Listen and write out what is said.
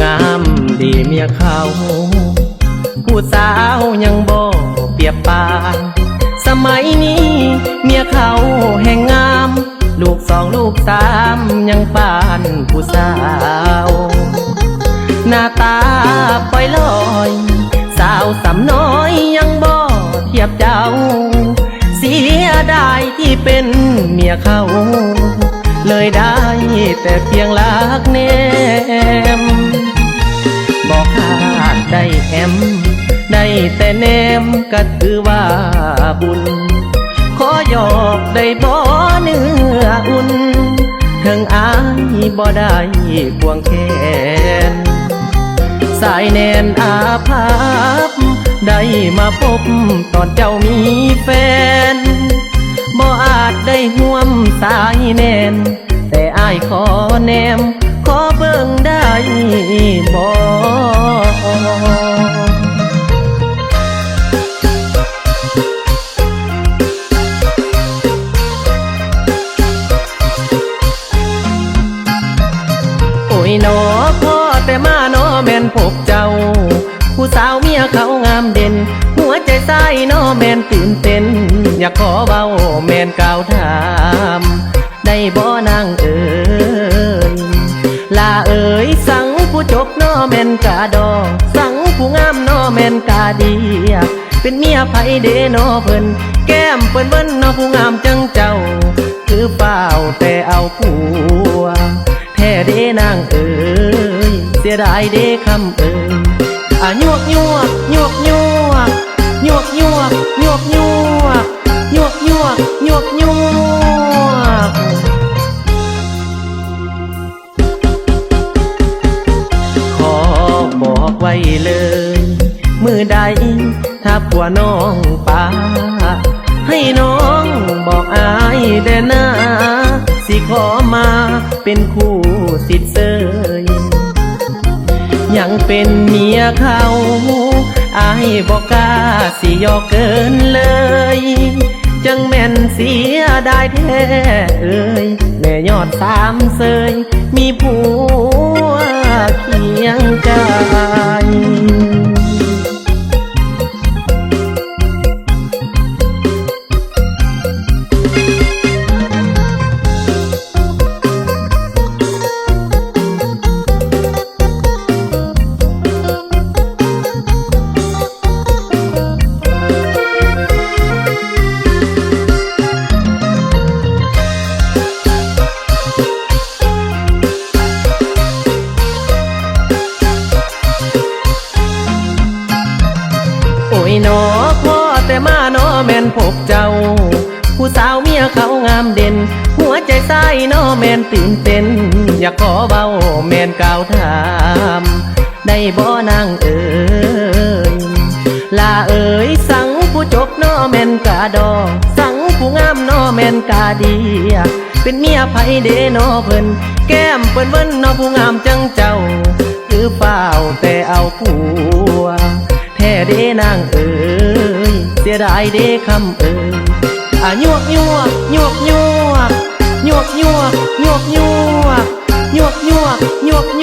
งามดีเมียเขาผู้สาวยังบ่เปรียบปานสมัยนี้เมียเขาแห่งงามลูกสองลูกสามยังปานผู้สาวหน้าตาปล่อยลอยสาวสำน้อยยังบ่เทียบเจ้าเสียดายที่เป็นเมียเขาเลยได้แต่เพียงรักแนมบอกขาดได้แอมได้แต่แนมก็ถือว่าบุญขอหยอกได้บ่เนื้ออุ่นถึงอายบ่ได้ควงแขนสายแนนอาภัพได้มาพบตอนเจ้ามีแฟนบ่อาจได้ห่วมสายแนนแต่อายขอแนมขอเบิ่งได้บ่โอ้ยหนอพ่อแต่มาหนอแม่นพบเจ้าผู้สาวเมียเขางามเด่นหัวใจใส่นอแม่นตื่นเต้นอยากขอเบาแม่นกล่าวถามได้บ่นางเอ๋ยลาเอ๋ยสั่งผู้จบนอแม่นกาดอสั่งผู้งามนอแม่นกาเดียเป็นเมียไผเดนอเพิ่นแก้มเปิ้นเบิ้นนอผู้งามจังเจ้าคือเปล่าแต่เอาผัวแท้เดนางเอ๋ยเสียดายเดคำเอ๋ยยวกยวกยวกยวกยวกยวกยวกยวกยวกยวกยวกยวกขอบอกไว้เลยมือใดถ้าผัวน้องป่าให้น้องบอกอายเด้อนะสิขอมาเป็นคู่สิทธิ์เสยยังเป็นเมียเขาอายบอกกล้าสิยอเกินเลยจังแม่นเสียได้แท้เอ่ยแม่ยอดสามเสยมีผัวเคียงกายโอ้ยหนอพ่อแต่มาหนอแม่นพบเจ้าผู้สาวเมียเขางามเด่นหัวใจใส่หนอแม่นตื่นเต้นอยากขอเบาแม่นกล่าวถามได้บ่นางเอ๋ยลาเอ๋ยสั่งผู้จบหนอแม่นกาดอสั่งผู้งามหนอแม่นกาเดียเป็นเมียไผเดนอเพิ่นแก้มเปิ้นเบิ้นนอผู้งามจังเจ้าคือเปล่าแต่เอาผัวแท้เดนางเอ๋ยเสียดายเดคำเอ๋ยยวกยวกยวกยวกยวกยวกยวกยวกยวกยวกยวก